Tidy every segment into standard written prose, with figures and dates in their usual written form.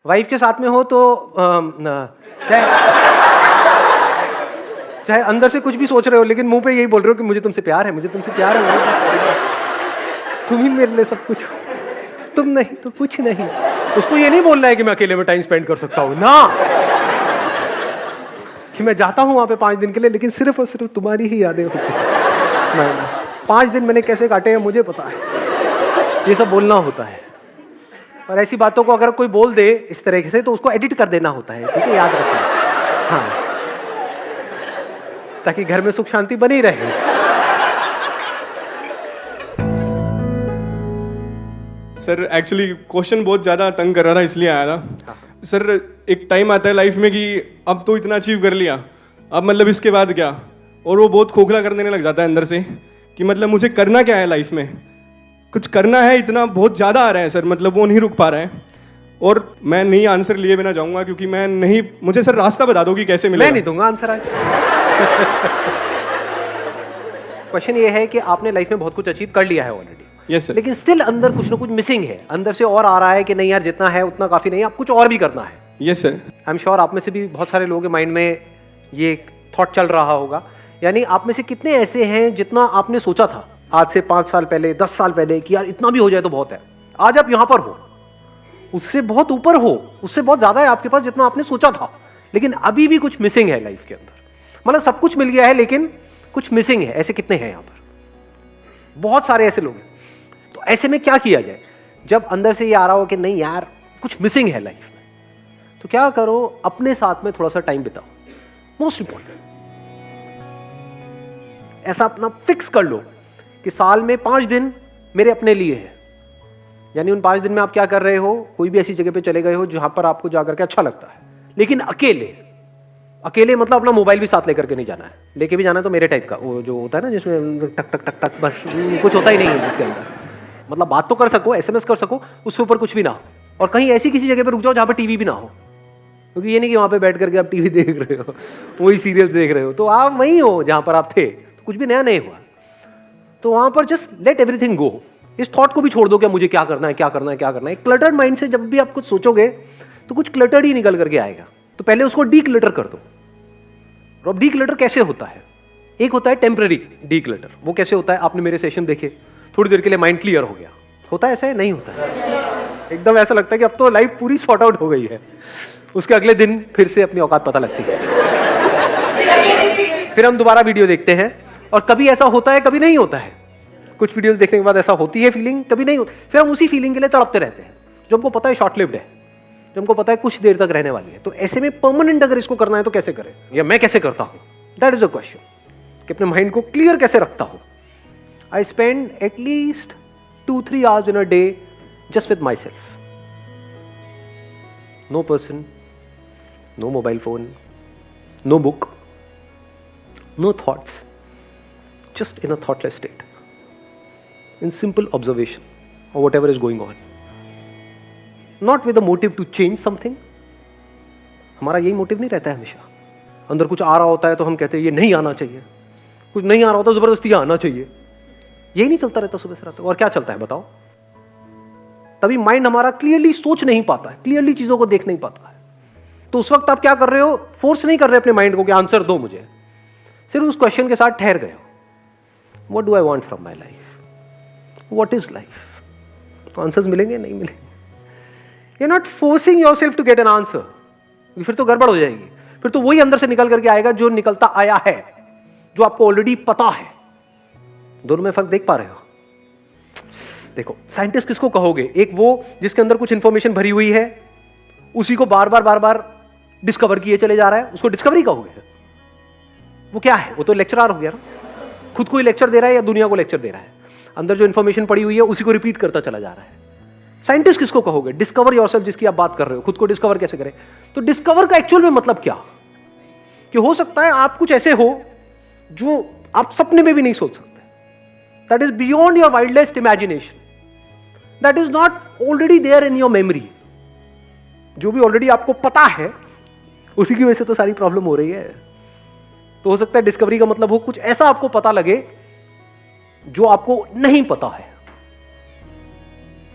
Wife के साथ में हो तो चाहे चाहे अंदर से कुछ भी सोच रहे हो लेकिन मुंह पे यही बोल रहे हो कि मुझे तुमसे प्यार है, मुझे तुमसे प्यार है, तुम ही मेरे लिए सब कुछ हो, तुम नहीं तो कुछ नहीं। उसको ये नहीं बोलना है कि मैं अकेले में टाइम स्पेंड कर सकता हूं ना, कि मैं जाता हूं वहां पे 5 दिन के लिए लेकिन सिर्फ और सिर्फ तुम्हारी ही यादें होती हैं। नहीं, 5 दिन मैंने कैसे काटे हैं मुझे पता है, ये सब बोलना होता है। और ऐसी बातों को अगर कोई बोल दे इस तरीके से तो उसको एडिट कर देना होता है, ठीक है, याद रखना। हाँ, ताकि घर में सुख शांति बनी रहे। सर एक्चुअली क्वेश्चन बहुत ज़्यादा तंग कर रहा था इसलिए आया था। सर एक टाइम आता है लाइफ में कि अब तो इतना अचीव कर लिया, अब मतलब इसके बाद क्या, और वो बहुत खोखला कर देने लग जाता है अंदर से कि मतलब मुझे करना क्या है लाइफ में, कुछ करना है, इतना बहुत ज़्यादा आ रहा है सर, मतलब वो नहीं रुक पा रहा है। और मैं नहीं आंसर लिए बिना जाऊंगा क्योंकि मैं नहीं, मुझे सर रास्ता बता दो कि कैसे मिलेगा। मैं नहीं दूंगा आंसर आज। क्वेश्चन ये है कि आपने लाइफ में बहुत कुछ अचीव कर लिया है ऑलरेडी, यस सर, लेकिन स्टिल अंदर कुछ ना कुछ मिसिंग है, अंदर से और आ रहा है कि नहीं यार जितना है उतना काफी नहीं, आप कुछ और भी करना है। Yes sir. I am sure आप में से भी बहुत सारे लोगों के माइंड में ये थॉट चल रहा होगा। यानी आप में से कितने ऐसे हैं जितना आपने सोचा था आज से 5 साल पहले, 10 साल पहले कि यार इतना भी हो जाए तो बहुत है, आज आप यहां पर हो, उससे बहुत ऊपर हो, उससे बहुत ज्यादा है आपके पास जितना आपने सोचा था, लेकिन अभी भी कुछ मिसिंग है लाइफ के अंदर। मतलब सब कुछ मिल गया है लेकिन कुछ मिसिंग है। ऐसे कितने हैं यहां पर? बहुत सारे ऐसे लोग हैं। तो ऐसे में क्या किया जाए जब अंदर से ये आ रहा हो कि नहीं यार कुछ मिसिंग है लाइफ में? तो क्या करो, अपने साथ में थोड़ा सा टाइम बिताओ। मोस्ट इंपॉर्टेंट, ऐसा अपना फिक्स कर लो कि साल में 5 दिन मेरे अपने लिए है। यानी उन 5 दिन में आप क्या कर रहे हो, कोई भी ऐसी जगह पे चले गए हो जहां पर आपको जाकर के अच्छा लगता है, लेकिन अकेले। अकेले मतलब अपना मोबाइल भी साथ लेकर के नहीं जाना है, लेके भी जाना है तो मेरे टाइप का, वो जो होता है ना जिसमें टक टक टक टक, बस कुछ होता ही नहीं है जिसके अंदर। मतलब बात तो कर सको, SMS कर सको, उसके ऊपर कुछ भी ना हो। और कहीं ऐसी किसी जगह पे रुक जाओ जहां पर टीवी भी ना हो, क्योंकि ये नहीं कि वहां पे बैठ करके आप टीवी देख रहे हो, वही सीरियल्स देख रहे हो, तो आप वहीं हो जहां पर आप थे, तो कुछ भी नया नहीं हुआ। तो वहां पर जस्ट लेट एवरीथिंग गो। इस थॉट को भी छोड़ दो कि मुझे क्या करना है, क्या करना है, क्या करना है। क्लटर्ड माइंड से जब भी आप कुछ सोचोगे तो कुछ क्लटर्ड ही निकल करके आएगा। तो पहले उसको डी क्लटर कर दो। और अब डी क्लटर कैसे होता है? एक होता है टेम्पररी डी क्लटर। वो कैसे होता है? आपने मेरे सेशन देखे, थोड़ी देर के लिए माइंड क्लियर हो गया। होता है ऐसा है? नहीं होता है। एकदम ऐसा लगता है कि अब तो लाइफ पूरी सॉर्ट आउट हो गई है। उसके अगले दिन फिर से अपनी औकात पता लगती है। फिर हम दोबारा वीडियो देखते हैं और कभी ऐसा होता है, कभी नहीं होता है। कुछ वीडियोस देखने के बाद ऐसा होती है फीलिंग, कभी नहीं होती। फिर हम उसी फीलिंग के लिए तड़पते रहते हैं जो हमको पता है शॉर्ट लिव्ड है, जो हमको पता है कुछ देर तक रहने वाली है। तो ऐसे में परमानेंट अगर इसको करना है तो कैसे करें, या मैं कैसे करता हूं? दैट इज अ क्वेश्चन कि अपने माइंड को क्लियर कैसे रखता हूं। I spend at least 2-3 hours in a day just with myself. No person, no mobile phone, no book, no thoughts, just in a thoughtless state, in simple observation of whatever is going on, not with a motive to change something. हमारा यही motive नहीं रहता है हमेशा। अंदर कुछ आ रहा होता है तो हम कहते हैं ये नहीं आना चाहिए, कुछ नहीं आ रहा होता जबरदस्ती आना चाहिए। यही नहीं चलता रहता सुबह से रात तक। और क्या चलता है बताओ? तभी माइंड हमारा क्लियरली सोच नहीं पाता है, क्लियरली चीजों को देख नहीं पाता है। तो उस वक्त आप क्या कर रहे हो? फोर्स नहीं कर रहे अपने माइंड को कि आंसर दो मुझे, सिर्फ उस क्वेश्चन के साथ ठहर गए हो। What do I want from my life? What is life? Answers मिलेंगे? नहीं मिलेंगे। You're not forcing yourself to get an answer. फिर तो गड़बड़ हो जाएगी। फिर तो वही अंदर से निकल करके आएगा जो निकलता आया है, जो आपको ऑलरेडी पता है। दोनों में फर्क देख पा रहे हो? देखो, साइंटिस्ट किसको कहोगे? एक वो जिसके अंदर कुछ इंफॉर्मेशन भरी हुई है, उसी को बार बार डिस्कवर किए चले जा रहा है, उसको डिस्कवरी कहोगे। वो क्या है? वो तो लेक्चरर हो गया ना, खुद को ही लेक्चर दे रहा है या दुनिया को लेक्चर दे रहा है। अंदर जो इंफॉर्मेशन पड़ी हुई है उसी को रिपीट करता चला जा रहा है। साइंटिस्ट किसको कहोगे? डिस्कवर योरसेल्फ, जिसकी आप बात कर रहे हो। खुद को डिस्कवर कैसे करें? तो डिस्कवर का एक्चुअल में मतलब क्या? कि हो सकता है आप कुछ ऐसे हो जो आप सपने में भी नहीं सोच सकते। That is beyond your wildest imagination, that is not already there in your memory. जो भी ऑलरेडी आपको पता है उसी की वजह से तो सारी प्रॉब्लम हो रही है। तो हो सकता है डिस्कवरी का मतलब हो कुछ ऐसा आपको पता लगे जो आपको नहीं पता है।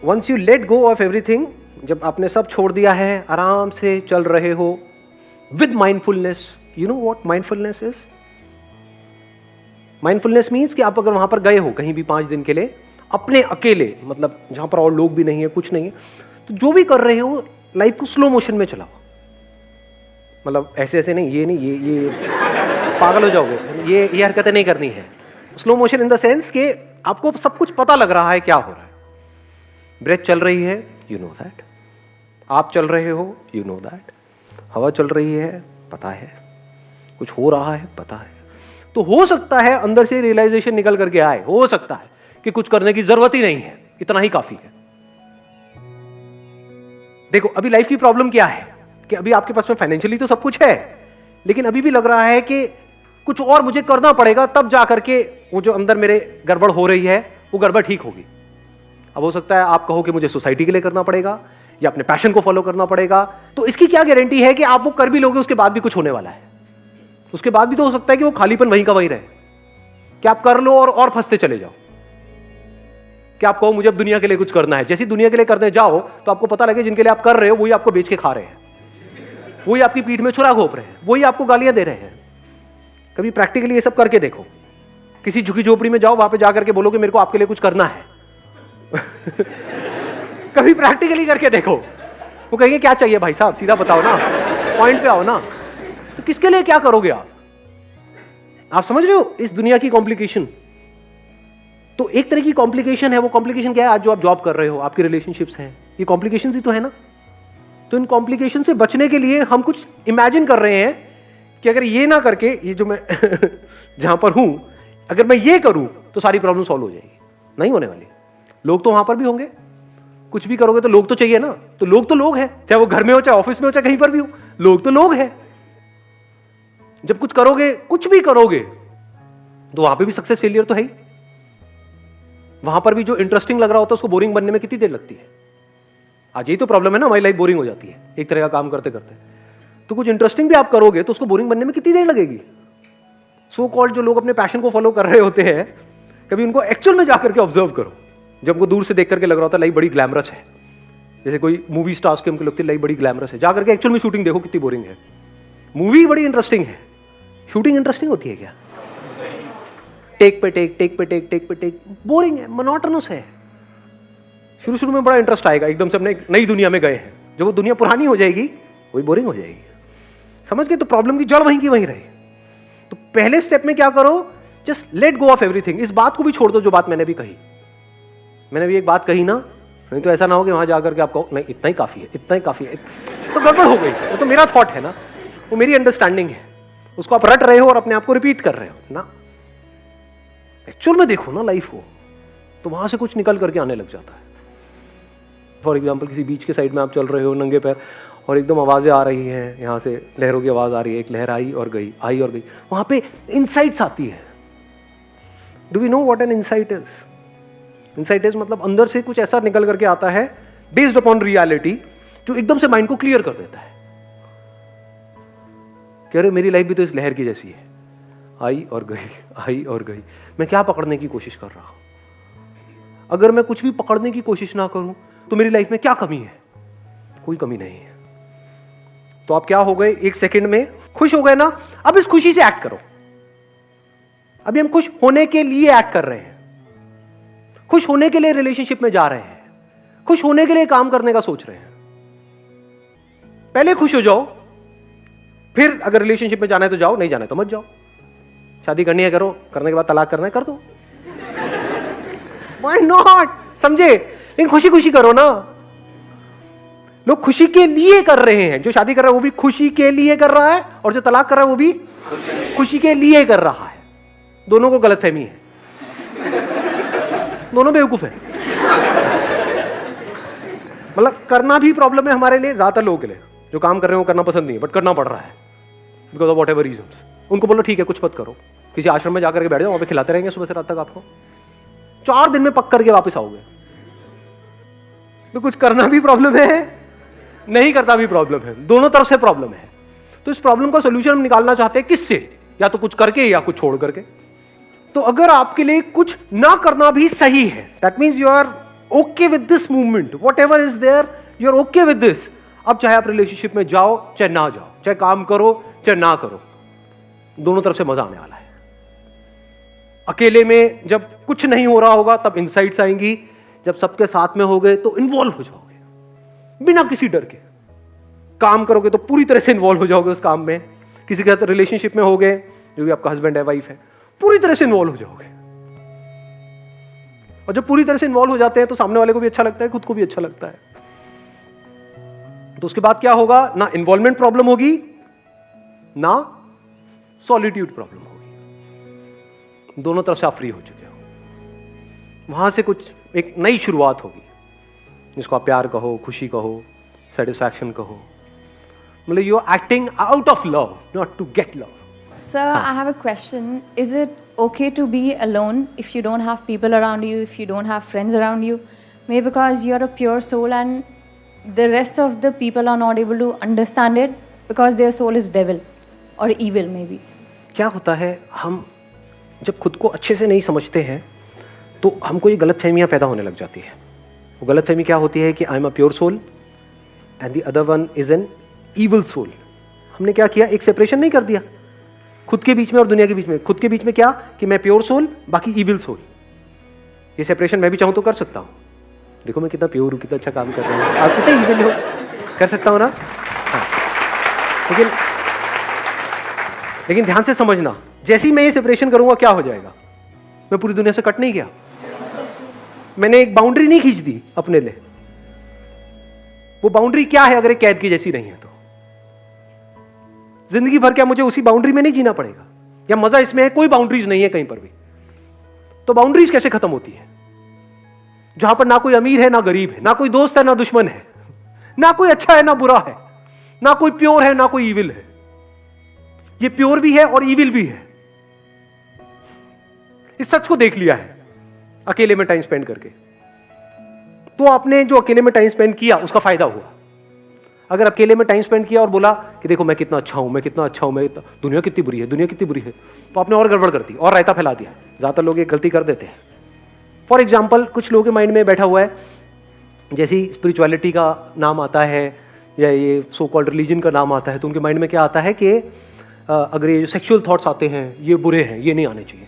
Once you let go of everything, जब आपने सब छोड़ दिया है, आराम से चल रहे हो with mindfulness. You know what mindfulness is? Mindfulness means कि आप अगर वहां पर गए हो कहीं भी 5 दिन के लिए, अपने अकेले, मतलब जहां पर और लोग भी नहीं है, कुछ नहीं है, तो जो भी कर रहे हो लाइफ को स्लो मोशन में चलाओ. मतलब ऐसे ऐसे नहीं, ये नहीं, ये पागल हो जाओगे, ये हरकतें नहीं करनी है. Slow motion in the sense कि आपको सब कुछ पता लग रहा है क्या हो रहा है. ब्रेथ चल रही है, यू नो दैट. आप चल रहे हो, यू नो दैट. हवा चल रही है, पता है. कुछ हो रहा है, पता है. तो हो सकता है अंदर से रियलाइजेशन निकल करके आए, हो सकता है कि कुछ करने की जरूरत ही नहीं है, इतना ही काफी है. देखो अभी लाइफ की प्रॉब्लम क्या है कि अभी आपके पास में फाइनेंशियली तो सब कुछ है, लेकिन अभी भी लग रहा है कि कुछ और मुझे करना पड़ेगा, तब जाकर के वो जो अंदर मेरे गड़बड़ हो रही है वो गड़बड़ ठीक होगी. अब हो सकता है आप कहो कि मुझे सोसाइटी के लिए करना पड़ेगा या अपने पैशन को फॉलो करना पड़ेगा. तो इसकी क्या गारंटी है कि आप वो कर भी लोगे, उसके बाद भी कुछ होने वाला है? उसके बाद भी तो हो सकता है कि वो खालीपन वहीं का वहीं रहे, कि आप कर लो और फंसते चले जाओ. कि आप कहो मुझे अब दुनिया के लिए कुछ करना है. जैसे दुनिया के लिए करने जाओ तो आपको पता लगे जिनके लिए आप कर रहे हो वही आपको बेच के खा रहे हैं, वही आपकी पीठ में छुरा घोंप रहे हैं, वही आपको गालियां दे रहे हैं. कभी प्रैक्टिकली ये सब करके देखो. किसी झुकी झोपड़ी में जाओ, वहां पे जाकर के बोलो कि मेरे को आपके लिए कुछ करना है. कभी प्रैक्टिकली करके देखो. वो कहेंगे क्या चाहिए भाई साहब, सीधा बताओ ना, पॉइंट पे आओ ना. तो किसके लिए क्या करोगे आप समझ रहे हो इस दुनिया की कॉम्प्लिकेशन? तो एक तरह की कॉम्प्लिकेशन है. वो कॉम्प्लिकेशन क्या है? आज जो आप जॉब कर रहे हो, आपकी रिलेशनशिप्स हैं, ये कॉम्प्लिकेशन ही तो है ना. तो इन कॉम्प्लिकेशन से बचने के लिए हम कुछ इमेजिन कर रहे हैं कि अगर ये ना करके, ये जो मैं जहां पर हूं, अगर मैं ये करूं तो सारी प्रॉब्लम सॉल्व हो जाएगी. नहीं होने वाली. लोग तो वहां पर भी होंगे, कुछ भी करोगे तो लोग तो चाहिए ना. तो लोग हैं, चाहे वो घर में हो, चाहे ऑफिस में हो, चाहे कहीं पर भी हो, लोग तो लोग हैं. जब कुछ करोगे, कुछ भी करोगे, तो वहां पे भी सक्सेस फेलियर तो है ही. वहां पर भी जो इंटरेस्टिंग लग रहा होता है उसको बोरिंग बनने में कितनी देर लगती है? आज यही तो प्रॉब्लम है ना, हमारी लाइफ बोरिंग हो जाती है एक तरह का काम करते करते. तो कुछ इंटरेस्टिंग भी आप करोगे तो उसको बोरिंग बनने में कितनी देर लगेगी? सो कॉल्ड जो लोग अपने पैशन को फॉलो कर रहे होते हैं, कभी उनको एक्चुअल में जाकर के ऑब्जर्व करो. जब उनको दूर से देख करके लग रहा होता है लाइफ बड़ी ग्लैमरस है, जैसे कोई मूवी स्टार्स के उनको लगती है लाइफ बड़ी ग्लैमरस है, जाकर के एक्चुअल में शूटिंग देखो कितनी बोरिंग है. मूवी बड़ी इंटरेस्टिंग है, शूटिंग इंटरेस्टिंग होती है क्या? टेक पे टेक, टेक पे टेक, टेक पे टेक, बोरिंग है, मोनोटोनस है. शुरू शुरू में बड़ा इंटरेस्ट आएगा, एकदम से अपने नई दुनिया में गए हैं. जब वो दुनिया पुरानी हो जाएगी वही बोरिंग हो जाएगी. समझ गए? तो प्रॉब्लम की जड़ वहीं की वहीं रहे. तो पहले स्टेप में क्या करो? Just let go of everything. इस बात को भी छोड़ दो जो बात मैंने भी कही. मैंने भी एक बात कही ना, नहीं तो ऐसा ना हो कि वहां जाकर के आपको नहीं इतना ही काफी है, इतना ही काफी है, तो गड़बड़ हो गई. वो तो मेरा थॉट है ना, वो मेरी अंडरस्टैंडिंग है, उसको आप रट रहे हो और अपने आप को रिपीट कर रहे हो ना. एक्चुअल में देखो ना लाइफ को, तो वहां से कुछ निकल करके आने लग जाता है. फॉर एग्जाम्पल किसी बीच के साइड में आप चल रहे हो नंगे पैर, और एकदम आवाजें आ रही हैं, यहाँ से लहरों की आवाज आ रही है. एक लहर आई और गई, आई और गई. वहां पे इनसाइट्स आती है. Do we know what an insight is? Insight is मतलब अंदर से कुछ ऐसा निकल करके आता है बेस्ड अपॉन रियलिटी, जो एकदम से माइंड को क्लियर कर देता है कि अरे मेरी लाइफ भी तो इस लहर की जैसी है, आई और गई, आई और गई. मैं क्या पकड़ने की कोशिश कर रहा हूं? अगर मैं कुछ भी पकड़ने की कोशिश ना करूं तो मेरी लाइफ में क्या कमी है? कोई कमी नहीं है. तो आप क्या हो गए? एक सेकंड में खुश हो गए ना. अब इस खुशी से एक्ट करो. अभी हम खुश होने के लिए एक्ट कर रहे हैं, खुश होने के लिए रिलेशनशिप में जा रहे हैं, खुश होने के लिए काम करने का सोच रहे हैं. पहले खुश हो जाओ, फिर अगर रिलेशनशिप में जाना है तो जाओ, नहीं जाना है तो मत जाओ. शादी करनी है करो, करने के बाद तलाक करना है कर दो. Why not? समझे? लेकिन खुशी खुशी करो ना. लोग खुशी के लिए कर रहे हैं. जो शादी कर रहा है वो भी खुशी के लिए कर रहा है, और जो तलाक कर रहा है वो भी खुशी के लिए कर रहा है. दोनों को गलतफहमी है, दोनों बेवकूफ है. मतलब करना भी प्रॉब्लम है हमारे लिए, ज्यादातर लोगों के लिए. जो काम कर रहे हो करना पसंद नहीं है, बट करना पड़ रहा है because of what ever reasons. उनको बोलो ठीक है कुछ मत करो, किसी आश्रम में जाकर के बैठ जाओ, वहां पे खिलाते रहेंगे सुबह से रात तक आपको. 4 दिन में पक करके वापस आओगे. तो कुछ करना भी प्रॉब्लम है, नहीं करना भी प्रॉब्लम है, दोनों तरफ से प्रॉब्लम है. तो इस प्रॉब्लम का सोल्यूशन हम निकालना चाहते हैं किससे? या तो कुछ करके या कुछ छोड़ करके. तो अगर आपके लिए कुछ ना करना भी सही है, that means you are okay with this movement, whatever is there, you are okay with this. अब चाहे आप रिलेशनशिप में जाओ चाहे ना जाओ, चाहे काम करो चाहे ना करो, दोनों तरफ से मजा आने वाला है। अकेले में जब कुछ नहीं हो रहा होगा तब इनसाइट्स आएंगी, जब सबके साथ में हो गए तो इन्वॉल्व हो जाओगे बिना किसी डर के। काम करोगे तो पूरी तरह से इन्वॉल्व हो जाओगे उस काम में। किसी के साथ रिलेशनशिप में हो गए, जो भी आपका हस्बैंड है वाइफ है, पूरी तरह से इन्वॉल्व हो जाओगे। और जब पूरी तरह से इन्वॉल्व हो जाते हैं तो सामने वाले को भी अच्छा लगता है, खुद को भी अच्छा लगता है। तो उसके बाद क्या होगा, ना इन्वॉल्वमेंट प्रॉब्लम होगी ना सॉलिट्यूड प्रॉब्लम होगी। दोनों तरफ से आप फ्री हो चुके हो। वहां से कुछ एक नई शुरुआत होगी, जिसको आप प्यार कहो, खुशी कहो, सेटिस्फैक्शन कहो। मतलब you are acting out of love, not to get love. Sir, I have a question. Is it okay to be alone if you don't have people around you, if you don't have friends around you? Maybe because you're a pure soul and the rest of the people are not able to understand it because their soul is devil or evil maybe. क्या होता है, हम जब खुद को अच्छे से नहीं समझते हैं तो हमको ये गलतफहमियां पैदा होने लग जाती है। वो गलतफहमी क्या होती है कि I am a pure soul and the other one is an evil soul. हमने क्या किया, एक सेपरेशन नहीं कर दिया खुद के बीच में और दुनिया के बीच में। खुद के बीच में क्या कि मैं प्योर सोल, बाकी ईविल सोल। ये सेपरेशन मैं भी चाहूं तो कर सकता हूं। देखो मैं कितना प्योर हूं, कितना अच्छा काम कर रहा हूं, आप कितने ईविल हो, कर सकता हूं ना। हाँ। लेकिन ध्यान से समझना, जैसे ही मैं ये सेपरेशन करूंगा क्या हो जाएगा, मैं पूरी दुनिया से कट नहीं गया, मैंने एक बाउंड्री नहीं खींच दी अपने लिए। वो बाउंड्री क्या है, अगर एक कैद की जैसी नहीं है तो जिंदगी भर क्या मुझे उसी बाउंड्री में नहीं जीना पड़ेगा? या मजा इसमें है कोई बाउंड्रीज नहीं है कहीं पर भी, तो बाउंड्रीज कैसे खत्म होती है? जहां पर ना कोई अमीर है ना गरीब है, ना कोई दोस्त है ना दुश्मन है, ना कोई अच्छा है ना बुरा है, ना कोई प्योर है ना कोई ईविल है। ये प्योर भी है और ईविल भी है। इस सच को देख लिया है अकेले में टाइम स्पेंड करके। तो आपने जो अकेले में टाइम स्पेंड किया उसका फायदा हुआ। अगर अकेले में टाइम स्पेंड किया और बोला कि देखो मैं कितना अच्छा हूं, मैं कितना अच्छा हूं, मैं दुनिया कितनी बुरी है, दुनिया कितनी बुरी है, तो आपने और गड़बड़ कर दी और रायता फैला दिया। ज्यादातर लोग एक गलती कर देते हैं। फॉर एग्जाम्पल, कुछ लोगों के माइंड में बैठा हुआ है, जैसे स्पिरिचुअलिटी का नाम आता है या ये सो कॉल्ड रिलीजन का नाम आता है, तो उनके माइंड में क्या आता है कि अगर ये जो सेक्सुअल थॉट्स आते हैं ये बुरे हैं, ये नहीं आने चाहिए।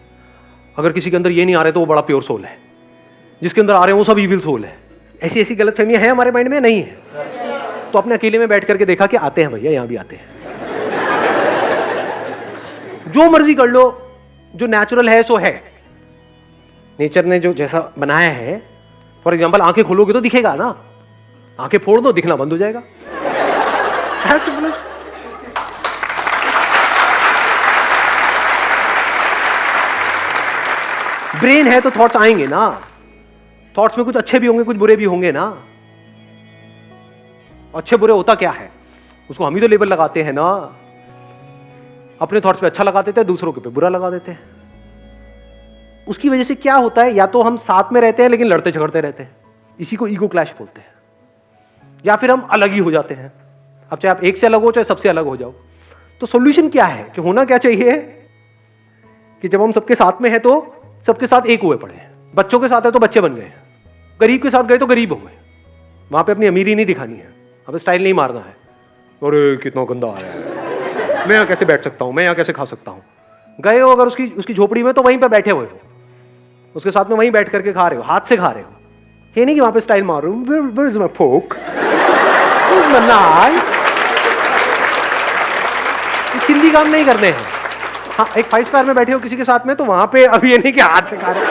अगर किसी के अंदर ये नहीं आ रहे तो वो बड़ा प्योर सोल है, जिसके अंदर आ रहे हैं वो सब ईविल सोल है। ऐसी ऐसी गलतफहमियां हैं हमारे माइंड में, नहीं है? तो अपने अकेले में बैठ करके देखा कि आते हैं भैया, यहां भी आते हैं। जो मर्जी कर लो, जो नेचुरल है सो है। नेचर ने जो जैसा बनाया है, फॉर एग्जाम्पल आंखें खोलोगे तो दिखेगा ना, आंखें फोड़ दो दिखना बंद हो जाएगा। ब्रेन है तो थॉट्स आएंगे ना, थॉट्स में कुछ अच्छे भी होंगे कुछ बुरे भी होंगे ना। अच्छे बुरे होता क्या है, उसको हम ही तो लेबल लगाते हैं ना। अपने थॉट्स पे अच्छा लगा देते हैं, दूसरों के पे बुरा लगा देते हैं। उसकी वजह से क्या होता है, या तो हम साथ में रहते हैं लेकिन लड़ते झगड़ते रहते हैं, इसी को ईगो क्लैश बोलते हैं, या फिर हम अलग ही हो जाते हैं। अब चाहे आप एक से अलग हो चाहे सबसे अलग हो जाओ। तो सॉल्यूशन क्या है कि होना क्या चाहिए कि जब हम सबके साथ में है तो सबके साथ एक हुए पड़े। बच्चों के साथ है तो बच्चे बन गए, गरीब के साथ गए तो गरीब हो गए। वहां पे अपनी अमीरी नहीं दिखानी है, अब स्टाइल नहीं मारना है, अरे कितना गंदा आ रहा है, मैं यहाँ कैसे बैठ सकता हूँ, मैं यहाँ कैसे खा सकता हूँ। गए हो अगर उसकी झोपड़ी में तो वहीं पे बैठे हुए हो, उसके साथ में वहीं बैठ करके खा रहे हो, हाथ से खा रहे हो। ये नहीं कि वहां पे स्टाइल मार रहे हो, where is my fork? Where is my knife? चिंदी काम नहीं करने हैं। हाँ, एक 5 स्टार में बैठे हो किसी के साथ में तो वहां पे अभी ये नहीं कि हाथ से खा रहे हो।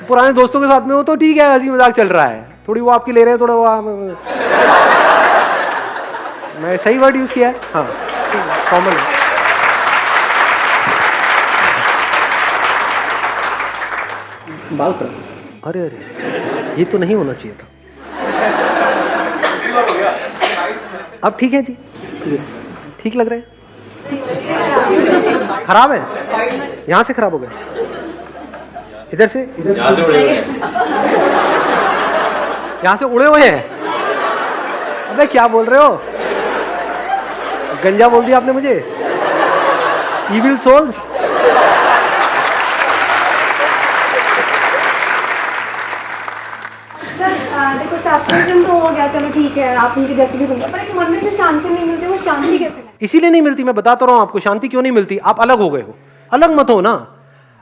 पुराने दोस्तों के साथ में हो तो ठीक है, हंसी मजाक चल रहा है, थोड़ी वो आपकी ले रहे हैं, थोड़ा वो मैं सही वर्ड यूज किया है, हाँ कॉमन है। बाल कर, अरे अरे ये तो नहीं होना चाहिए था। अब ठीक है जी, ठीक लग रहे हैं। खराब है, यहां से खराब हो गए, इधर से यहां से उड़े हुए हैं। अबे क्या बोल रहे हो, गंजा बोल दिया आपने मुझे, इविल सोल्स। देखो सेपरेशन तो हो गया, चलो ठीक है, आप उनके जैसे भी बन गए, पर एक मन में जो शांति नहीं मिलती, वो शांति कैसे है? इसीलिए नहीं मिलती, मैं बताता रहा हूं आपको शांति क्यों नहीं मिलती। आप अलग हो गए हो, अलग मत हो ना,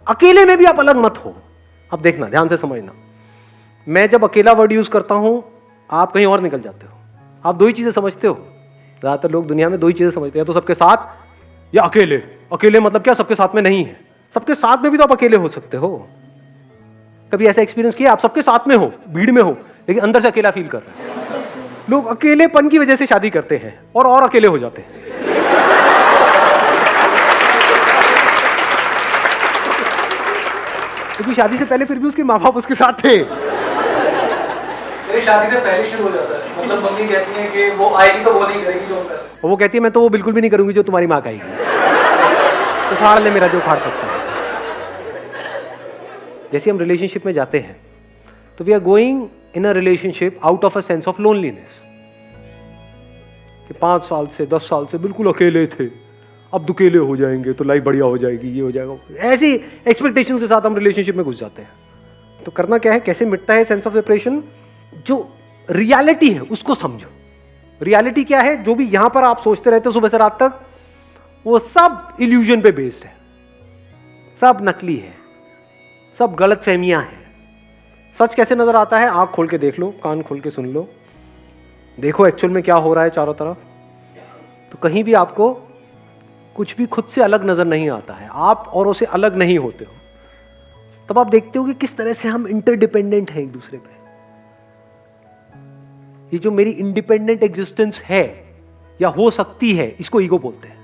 अकेले में भी आप अलग मत हो। अब देखना, ध्यान से समझना, मैं जब अकेला वर्ड यूज करता हूं आप कहीं और निकल जाते हो। आप दो ही चीजें समझते हो, ज्यादातर लोग दुनिया में दो ही चीजें समझते हैं, तो सबके साथ या अकेले। अकेले मतलब क्या, सबके साथ में नहीं है, सबके साथ में भी तो आप अकेले हो सकते हो। कभी ऐसा एक्सपीरियंस किया आप सबके साथ में हो, भीड़ में हो, लेकिन अंदर से अकेला फील कर रहे हैं? लोग अकेलेपन की वजह से शादी करते हैं और अकेले हो जाते हैं। क्योंकि शादी से पहले फिर भी उसके माँ बाप उसके साथ थे। मेरी शादी से पहले शुरू हो जाता है, मतलब मम्मी कहती है कि वो आएगी तो वो नहीं करेगी जो हम कर रहे हैं। और वो कहती है मैं तो वो बिल्कुल भी नहीं करूंगी जो तुम्हारी माँ कहेगी, उखाड़ ले मेरा जो उखाड़ सकता है। जैसे हम रिलेशनशिप में जाते हैं तो we are going in a relationship out of a sense of loneliness, कि 5 साल से 10 साल से बिल्कुल अकेले थे, अब दुकेले हो जाएंगे तो लाइफ बढ़िया हो जाएगी, ये हो जाएगा, ऐसी एक्सपेक्टेशंस के साथ हम रिलेशनशिप में घुस जाते हैं। तो करना क्या है, कैसे मिटता है सेंस ऑफ सेपरेशन? जो रियलिटी है उसको समझो। रियलिटी क्या है? जो भी यहां पर आप सोचते रहते हो सुबह से रात तक, वो सब इल्यूजन पे बेस्ड है, सब नकली है, सब गलत फहमियां हैं। सच कैसे नजर आता है? आंख खोल के देख लो, कान खोल के सुन लो, देखो एक्चुअल में क्या हो रहा है चारों तरफ। तो कहीं भी आपको कुछ भी खुद से अलग नजर नहीं आता है, आप औरों से अलग नहीं होते हो। तब आप देखते हो कि किस तरह से हम इंटरडिपेंडेंट हैं एक दूसरे पे। ये जो मेरी इंडिपेंडेंट एग्जिस्टेंस है या हो सकती है, इसको ईगो बोलते हैं।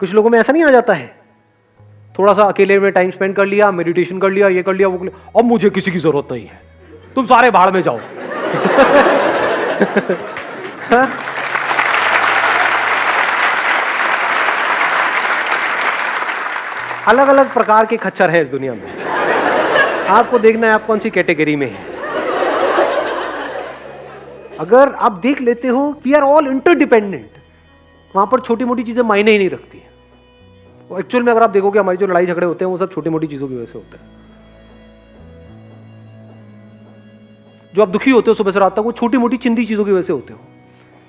कुछ लोगों में ऐसा नहीं आ जाता है, थोड़ा सा अकेले में टाइम स्पेंड कर लिया, मेडिटेशन कर लिया, ये कर लिया, वो कर लिया, अब मुझे किसी की जरूरत नहीं है, तुम सारे भाड़ में जाओ। अलग अलग प्रकार के खच्चर हैं इस दुनिया में, आपको देखना है आप कौन सी कैटेगरी में है। अगर आप देख लेते हो वी आर ऑल इंटरडिपेंडेंट, वहां पर छोटी मोटी चीजें मायने ही नहीं रखती है। एक्चुअल में अगर आप देखोगे हमारी जो लड़ाई झगड़े होते हैं वो सब छोटी मोटी चीजों की वजह से होते हैं। जो आप दुखी होते हो सुबह से रात तक, वो छोटी मोटी चिंदी चीजों की वजह से होते हो।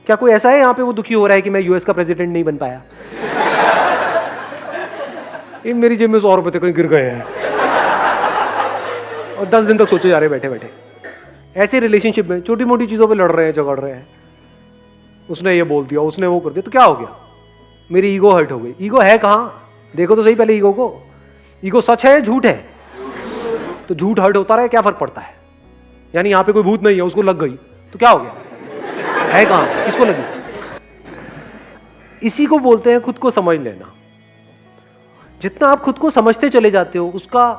क्या कोई ऐसा है यहाँ पे वो दुखी हो रहा है कि मैं यूएस का प्रेसिडेंट नहीं बन पाया? इन मेरी जेब में 100 रुपए थे, कहीं गिर गए हैं और 10 दिन तक सोचे जा रहे बैठे बैठे। ऐसे रिलेशनशिप में छोटी मोटी चीजों पे लड़ रहे हैं, झगड़ रहे हैं, उसने ये बोल दिया, उसने वो कर दिया, तो क्या हो गया? मेरी ईगो हर्ट हो गई। ईगो है कहां? देखो तो सही पहले ईगो को। ईगो सच है झूठ है? तो झूठ हर्ट होता रहे, क्या फर्क पड़ता है? यानी यहां पे कोई भूत नहीं है, उसको लग गई तो क्या हो गया? है कहां? किसको लगी? इसी को बोलते हैं खुद को समझ लेना। जितना आप खुद को समझते चले जाते हो उसका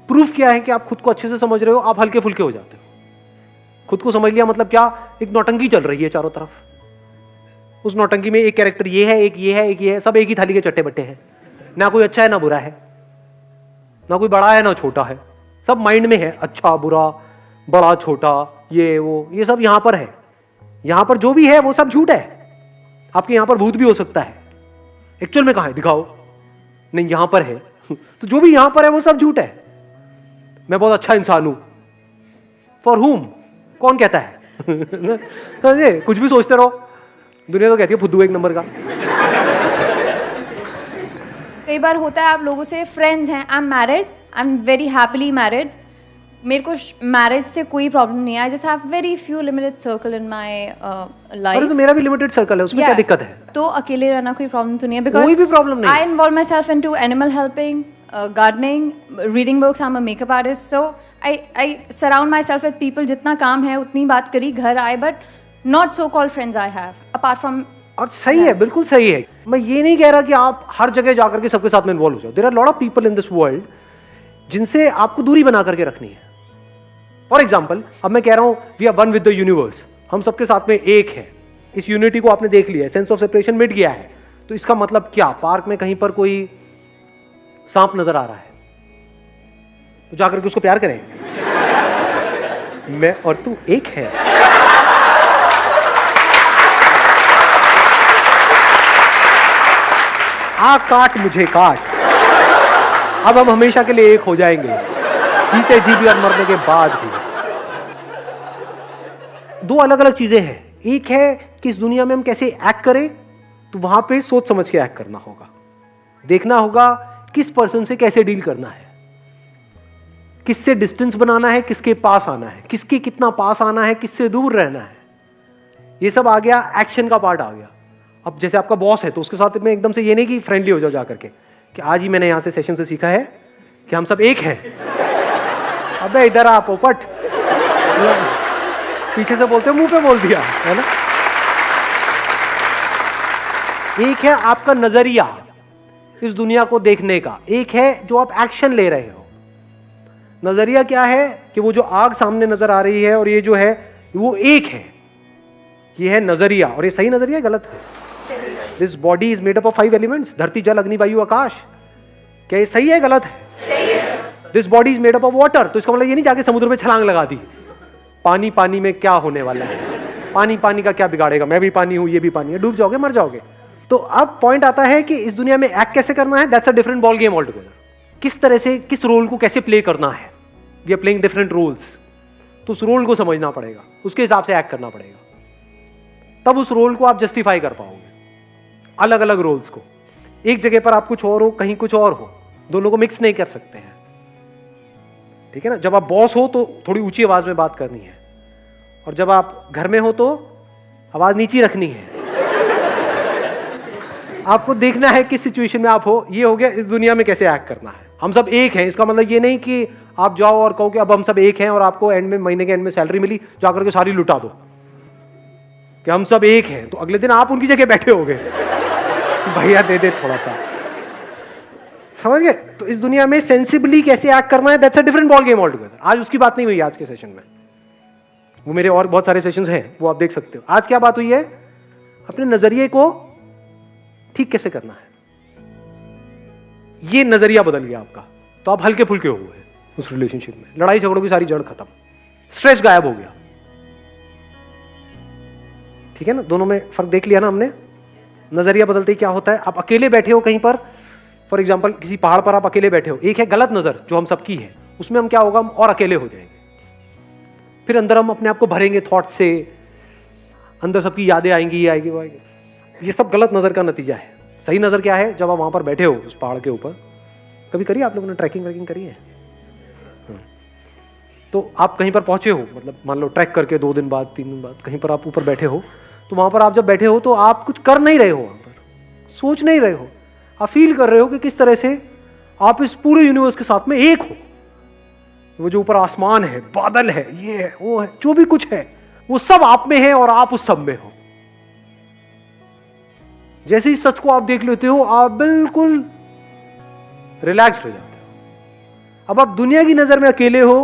प्रूफ क्या है कि आप खुद को अच्छे से समझ रहे हो, आप हल्के फुल्के हो जाते हो। खुद को समझ लिया मतलब क्या? एक नौटंकी चल रही है चारों तरफ, उस नौटंकी में एक कैरेक्टर ये है, एक ये है, एक ये है, सब एक ही थाली के चट्टे बट्टे हैं, ना कोई अच्छा है ना बुरा है, ना कोई बड़ा है ना छोटा है, सब माइंड में है, अच्छा बुरा बड़ा छोटा ये वो, ये सब यहां पर है। यहां पर जो भी है वो सब झूठ है। आपके यहां पर भूत भी हो सकता है, एक्चुअल में कहां है दिखाओ, नहीं यहां पर है। तो जो भी यहां पर है वो सब झूठ है। मैं बहुत अच्छा इंसान हूं, फॉर हुम? कौन कहता है? कुछ भी सोचते रहो, दुनिया तो कहती है फुद्दू एक नंबर का। कई बार होता है आप लोगों से फ्रेंड्स हैं, I am married, I am very happily married, मेरे को मैरिज से कोई प्रॉब्लम नहीं है, I just have very few limited circle in my life. अरे तो मेरा भी लिमिटेड सर्कल है, उसमें क्या दिक्कत है? तो अकेले रहना कोई प्रॉब्लम तो नहीं है, कोई भी प्रॉब्लम नहीं। I involve myself into animal helping, gardening, reading books, I am a makeup artist, so I surround myself with people, जितना काम है उतनी बात करी, घर आए, but not so called friends I have apart from. और सही है, बिल्कुल सही है। मैं ये नहीं कह रहा कि आप हर जगह जाकर के सबके साथ में इन्वॉल्व हो जाओ। There are lot of people in this world जिनसे आपको दूरी बना करके रखनी है। फॉर एग्जाम्पल, अब मैं कह रहा हूं we are one with the universe, हम सबके साथ में एक है, इस यूनिटी को आपने देख लिया, सेंस ऑफ सेपरेशन मिट गया है। तो इसका मतलब क्या? पार्क में कहीं पर कोई सांप नजर आ रहा है तो जाकर के उसको प्यार करें, मैं और तू एक है। आ काट मुझे काट, अब हम हमेशा के लिए एक हो जाएंगे, जीते जी भी और मरने के बाद भी। दो अलग अलग चीजें हैं। एक है कि इस दुनिया में हम कैसे एक्ट करें, तो वहां पे सोच समझ के एक्ट करना होगा, देखना होगा किस पर्सन से कैसे डील करना है, किससे डिस्टेंस बनाना है, किसके पास आना है, किसके कितना पास आना है, किससे दूर रहना है। ये सब आ गया, एक्शन का पार्ट आ गया। अब जैसे आपका बॉस है तो उसके साथ में एकदम से ये नहीं कि फ्रेंडली हो जाओ जाकर के कि आज ही मैंने यहां से सेशन से सीखा है कि हम सब एक हैं। अबे इधर आ पोपट, पीछे से बोलते मुंह पे बोल दिया, है ना। एक है आपका नजरिया इस दुनिया को देखने का, एक है जो आप एक्शन ले रहे हो। नजरिया क्या है कि वो जो आग सामने नजर आ रही है और ये जो है वो एक है, ये है नजरिया। और ये सही नजरिया गलत है? This body is made up of 5 elements, धरती जल अग्नि वायु आकाश। क्या ये सही है गलत है? This body is made up of water, तो इसका मतलब ये नहीं जाके समुद्र में छलांग लगा दी। पानी पानी में क्या होने वाला है, पानी पानी का क्या बिगाड़ेगा, मैं भी पानी हूं ये भी पानी है, डूब जाओगे मर जाओगे। तो अब पॉइंट आता है कि इस दुनिया में एक्ट कैसे करना है, that's a different ball game all together. किस तरह से किस रोल को कैसे प्ले करना है, we are playing different roles. तो उस रोल को समझना पड़ेगा, उसके हिसाब से एक्ट करना पड़ेगा, तब उस रोल को आप जस्टिफाई कर पाओगे। अलग अलग रोल्स को, एक जगह पर आप कुछ और हो, कहीं कुछ और हो, दोनों को मिक्स नहीं कर सकते हैं, ठीक है ना। जब आप बॉस हो तो थोड़ी ऊंची आवाज में बात करनी है, और जब आप घर में हो तो आवाज नीची रखनी है। आपको देखना है किस सिचुएशन में आप हो। ये हो गया इस दुनिया में कैसे एक्ट करना है। हम सब एक हैं, इसका मतलब ये नहीं कि आप जाओ और कहो कि अब हम सब एक हैं और आपको एंड में, महीने के एंड में सैलरी मिली, जाकर के सारी लुटा दो कि हम सब एक हैं, तो अगले दिन आप उनकी जगह बैठे होगे, भैया दे दे थोड़ा सा, समझ गए। तो इस दुनिया में सेंसिबली कैसे एक्ट करना है, that's a different ball game all together. आज उसकी बात नहीं हुई आज के सेशन में, वो मेरे और बहुत सारे सेशंस हैं, वो आप देख सकते हो। आज क्या बात हुई है, अपने नजरिए को ठीक कैसे करना है। ये नजरिया बदल गया आपका, तो आप हल्के फुल्के हो गए उस रिलेशनशिप में, लड़ाई झगड़ों की सारी जड़ खत्म, स्ट्रेस गायब हो गया, ठीक है ना। दोनों में फर्क देख लिया ना हमने। नजरिया बदलते ही क्या होता है, आप अकेले बैठे हो कहीं पर, फॉर एग्जाम्पल किसी पहाड़ पर आप अकेले बैठे हो, एक है गलत नजर जो हम सबकी है, उसमें हम क्या होगा, हम और अकेले हो जाएंगे। फिर अंदर हम अपने आप को भरेंगे थॉट से, अंदर सबकी यादें आएंगी, ये आएगी वो आएगी। ये सब गलत नजर का नतीजा है। सही नजर क्या है, जब आप वहां पर बैठे हो उस पहाड़ के ऊपर, कभी करिए आप लोगों ने ट्रैकिंग व्रैकिंग करी है, तो आप कहीं पर पहुंचे हो, मतलब मान लो ट्रैक करके 2 दिन बाद 3 दिन बाद कहीं पर आप ऊपर बैठे हो, तो वहां पर आप जब बैठे हो तो आप कुछ कर नहीं रहे हो, वहां पर सोच नहीं रहे हो, आप फील कर रहे हो कि किस तरह से आप इस पूरे यूनिवर्स के साथ में एक हो। वो जो ऊपर आसमान है, बादल है, ये है, वो है, जो भी कुछ है, वो सब आप में है और आप उस सब में हो। जैसे ही सच को आप देख लेते हो, आप बिल्कुल रिलैक्स हो जाते हो। अब आप दुनिया की नजर में अकेले हो,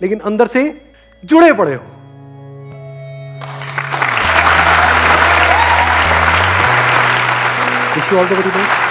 लेकिन अंदर से जुड़े पड़े हो। Wish you all the very best.